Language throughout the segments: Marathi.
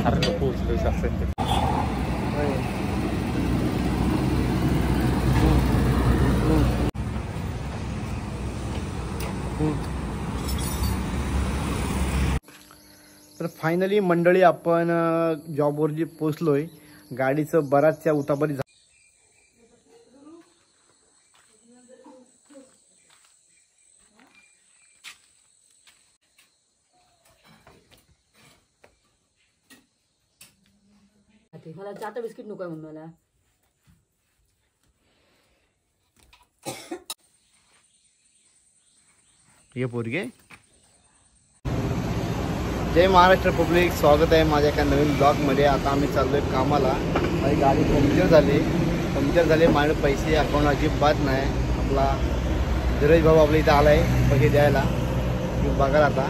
अरे नको उचलूस असेल ते. तर फायनली मंडळी आपण जॉबवर जी पोचलोय. गाडीचं बराचशा उतापरी मला जाता बिस्किट नको आहे मला. ये पोरगे. जय महाराष्ट्र पब्लिक, स्वागत आहे माझ्या एका नवीन ब्लॉगमध्ये. आता आम्ही चाललोय कामाला. माझी गाडी पंक्चर झाली. माझे पैसे अकाउंट अजिबात नाही. आपला धीरज भाऊ आपल्या इथं आला आहे पैसे द्यायला. बघा आता.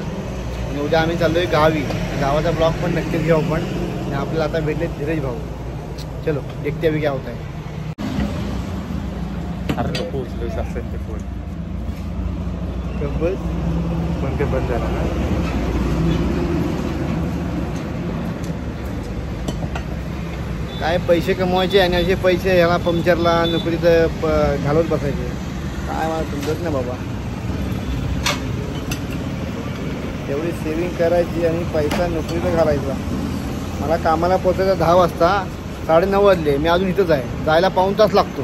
आणि उद्या आम्ही चाललोय गावी. गावाचा ब्लॉग पण नक्कीच घेऊ आपण. आणि आपल्याला आता भेटले धीरज भाऊ. चलो देखते अभी क्या होता है. अरे नको उचलूस असेल ते फोन. बस पण ते बंद झालं ना. काय पैसे कमवायचे आणि असे पैसे ह्याला पंक्चरला नोकरीचं घालवत बसायचे. काय मला समजत नाही बाबा. एवढी सेविंग करायची आणि पैसा नोकरीला घालायचा. मला कामाला पोचायचं 10 वाजता, 9:30 वाजले. मी अजून इथंच आहे. जायला पाऊण तास लागतो.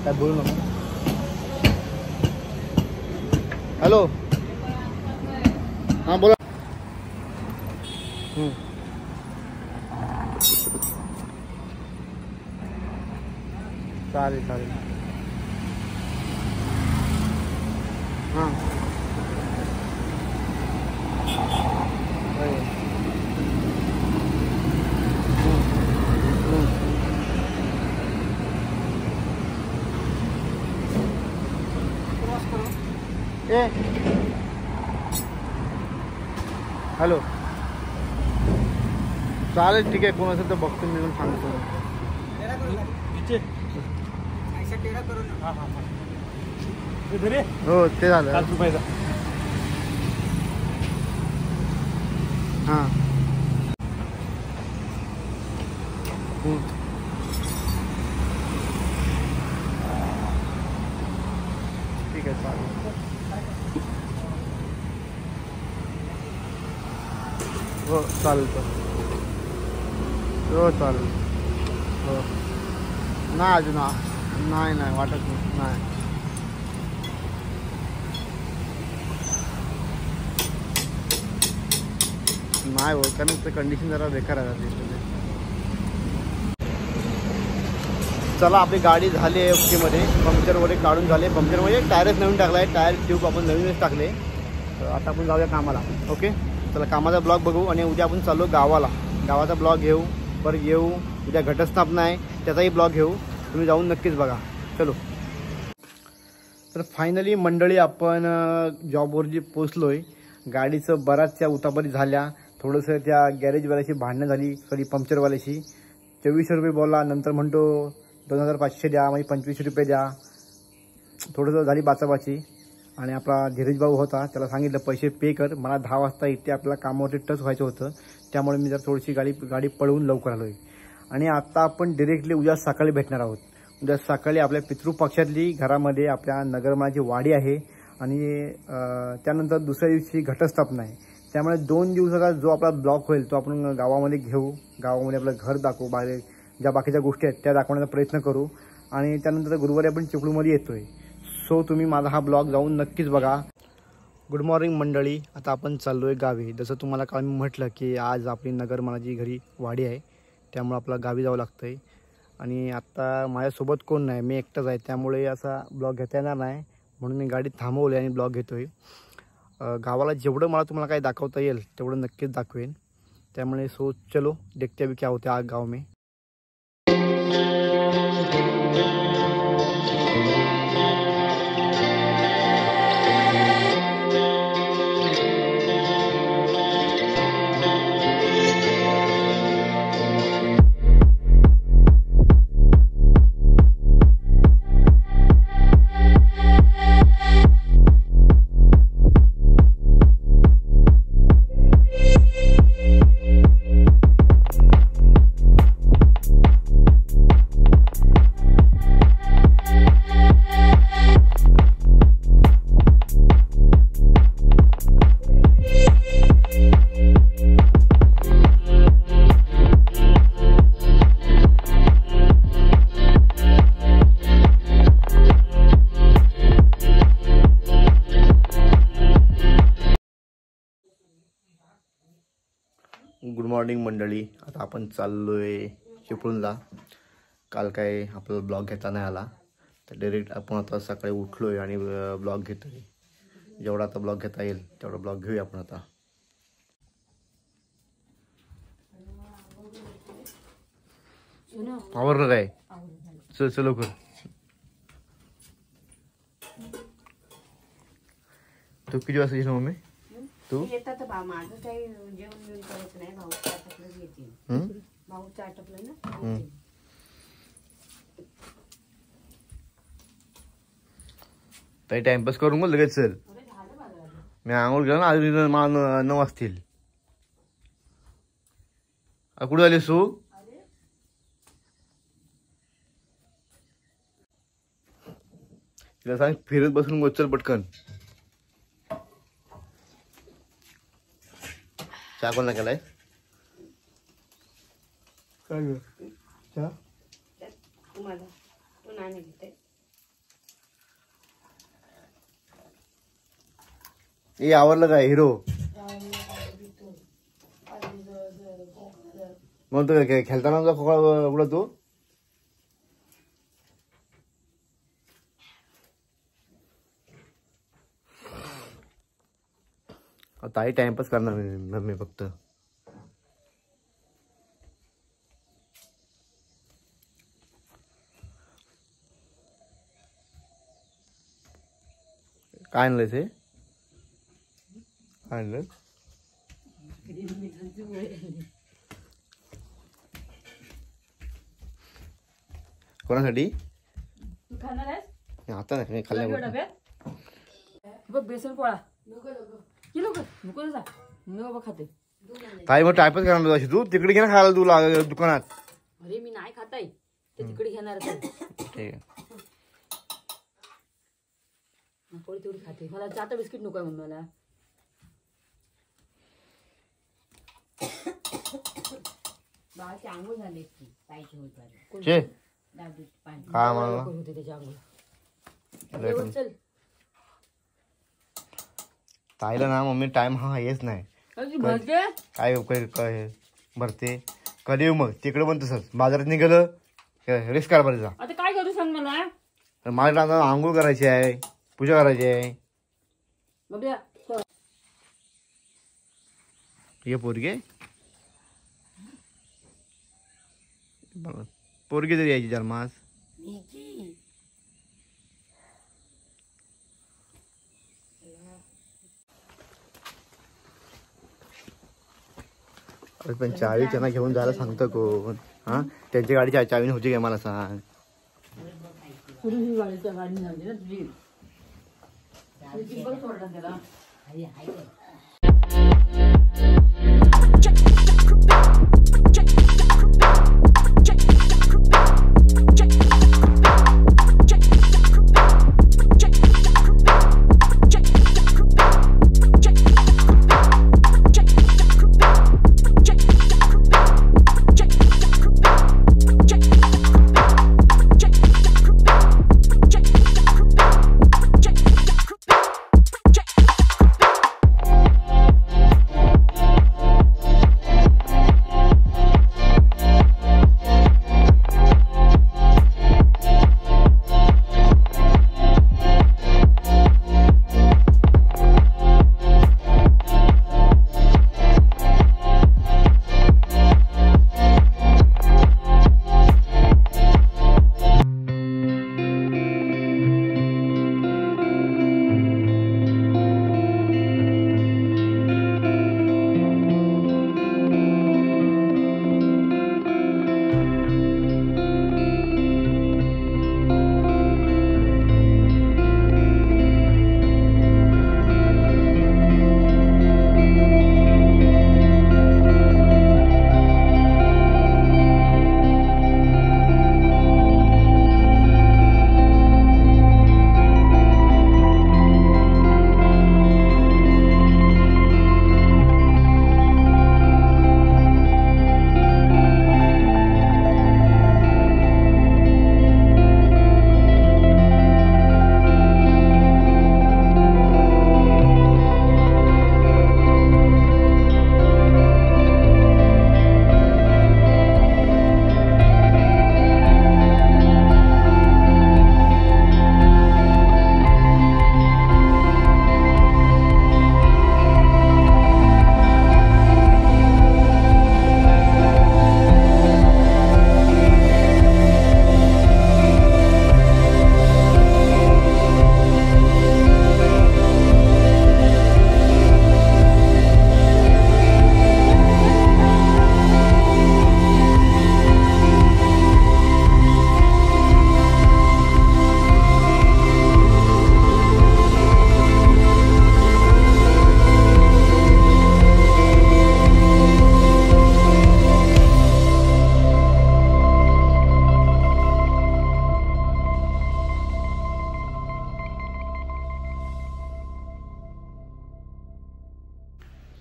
काय बोलू नको. हॅलो, हां बोला. चालेल. हां ए हॅलो, चालेल ठीक आहे. कोण असेल तर बघतो मी, सांगतो. हो ते झालं. हां ठीक आहे चालेल. हो चालेल हो चालेल. हो नाही अजून नाही वाटत नाही. नाही हो, कारण ते कंडिशन जरा बेकार आहे. चला आपली गाडी झाली आहे ओकेमध्ये. पंक्चर वगैरे काढून झाले. पंक्चर म्हणजे टायरच नवीन टाकला आहे. टायर ट्यूब आपण नवीनच टाकले. तर आता आपण जाऊया कामाला. ओके चला, कामाचा ब्लॉग बघू. आणि उद्या आपण चाललो गावाला. गावाचा ब्लॉग घेऊ. परत येऊ. उद्या घटस्थापना आहे, त्याचाही ब्लॉग घेऊ. तुम्ही जाऊन नक्कीच बघा. चलो. तर फायनली मंडळी आपण जॉबवर जी पोचलोय. गाडीचं बराचशा उतापरी झाल्या. थोडंसं त्या गॅरेजवाल्याशी भांडणं झाली. सॉरी पंक्चरवाल्याशी. 2400 रुपये बोलला. नंतर म्हणतो 2500 द्या, म्हणजे 2500 रुपये द्या. थोडंसं झाली बाचाबाची. आणि आपला धीरज भाऊ होता, त्याला सांगितलं पैसे पे कर. मला 10 वाजता इथे आपल्याला कामावरती टच व्हायचं होतं. त्यामुळे मी जर थोडीशी गाडी पळवून लवकर आलो आहे. आणि आता आपण डिरेक्टली उद्या सकाळी भेटणार आहोत. उद्या सकाळी आपल्या पितृपक्षातली घरामध्ये आपल्या नगरमाची वाडी आहे. आणि त्यानंतर दुसऱ्या दिवशी घटस्थापना आहे. त्यामुळे 2 दिवसाचा जो आपला ब्लॉक होईल तो आपण गावामध्ये घेऊ. गावामध्ये आपलं घर दाखवू. बाहेर ज्या बाकीच्या गोष्टी आहेत त्या दाखवण्याचा प्रयत्न करू. आणि त्यानंतर गुरुवारी आपण चिपळूणमध्ये येतोय. सो तुम्ही माझा हा ब्लॉग जाऊन नक्कीच बघा. गुड मॉर्निंग मंडळी. आता आपण चाललो आहे गावी. जसं तुम्हाला काल मी म्हटलं की आज आपली नगरमाची घरी वाडी आहे, त्यामुळे आपलं गावी जावं लागतं आहे. आणि आत्ता माझ्यासोबत कोण नाही, मी एकटाच आहे. त्यामुळे असा ब्लॉग घेता येणार नाही, म्हणून मी गाडी थांबवली आणि ब्लॉग घेतो आहे. गावाला जेवढं मला तुम्हाला काही दाखवता येईल तेवढं नक्कीच दाखवेन. त्यामुळे सो चलो देखते अभी क्या होता है गाँव में. गुड मॉर्निंग मंडळी. आता आपण चाललो आहे चिपळूणला. काल काय आपल्याला ब्लॉग घेता नाही आला, तर डायरेक्ट आपण आता सकाळी उठलो आहे आणि ब्लॉग घेतो आहे. जेवढा आता ब्लॉग घेता येईल तेवढा ब्लॉग घेऊया आपण आता. आवरलं काय? चल चल लवकर. तू किती वाजता येशील मम्मी? तू येतात माझं काही जेवण बिवण करायचं नाही. भाऊ आटपलंच येतील. भाऊचं आटपलं ना. काही टाइमपास करून मग लगेच चल. मी आंघोळ केलं ना, अजून मला 9 वाजतील. कुठं झाली सू? तिला सांग फिरत बसून चल पटकन. चहा कोणला केलाय? काय ग चहा? तुम्हाला तू नाही घेते. ए आवडलं काय हिरो? मग तो खेळताना खोकळा उघडा तू. ताई टाइमपास करणार मम्मी फक्त. काय आणलंय ते? काय आणलं? कोणासाठी? तू खाणार आहेस? आता नाही खाल्ल्या. बघ बेसन पोळा की लोक नको जा. मी बाबा खाते. ताई मग टाइमपास करणार अशी तू तिकडे घे ना खायला तुला दुकानात. अरे मी नाही खाताय ते तिकडे घेणार. ठीक आहे. पोळी तेवढी खाते. मला जाता बिस्किट नको आहे मम्मीला. बाळाची आंघोळ झाली पाहिजे होते त्याची आंघोळ. चल ताईला ना मम्मी टाइम हा हेच नाही. काय भरते कधी येऊ मग तिकडे पण तसंच. बाजारात निघालं रिस्क कारभारी जा. आता काय करू सांग मला. माझ्या आंघोळ करायची आहे, पूजा करायची आहे. ये पोरगी पोरगी तरी यायची जन्मास. पण चावी त्यांना घेऊन जायला सांगतो कोण? हा त्यांच्या गाडीची चावी नव्हती काय मला सांग. गाडी झाली ना तुझी सोडला त्याला.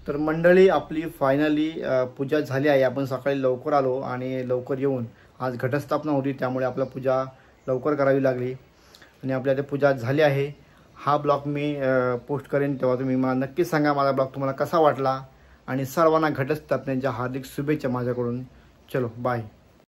तर मंडळी आपली फायनली पूजा झाली आहे. आपण सकाळी लवकर आलो आणि लवकर येऊन आज घटस्थापना होती, त्यामुळे आपला पूजा लवकर करावी लागली आणि आपल्या इथे पूजा झाली आहे. हा ब्लॉग मी पोस्ट करेन, तेव्हा तुम्ही मला नक्कीच सांगा माझा ब्लॉग तुम्हाला कसा वाटला आणि सर्वांना घटस्थापनेच्या हार्दिक शुभेच्छा माझ्याकडून. चलो बाय.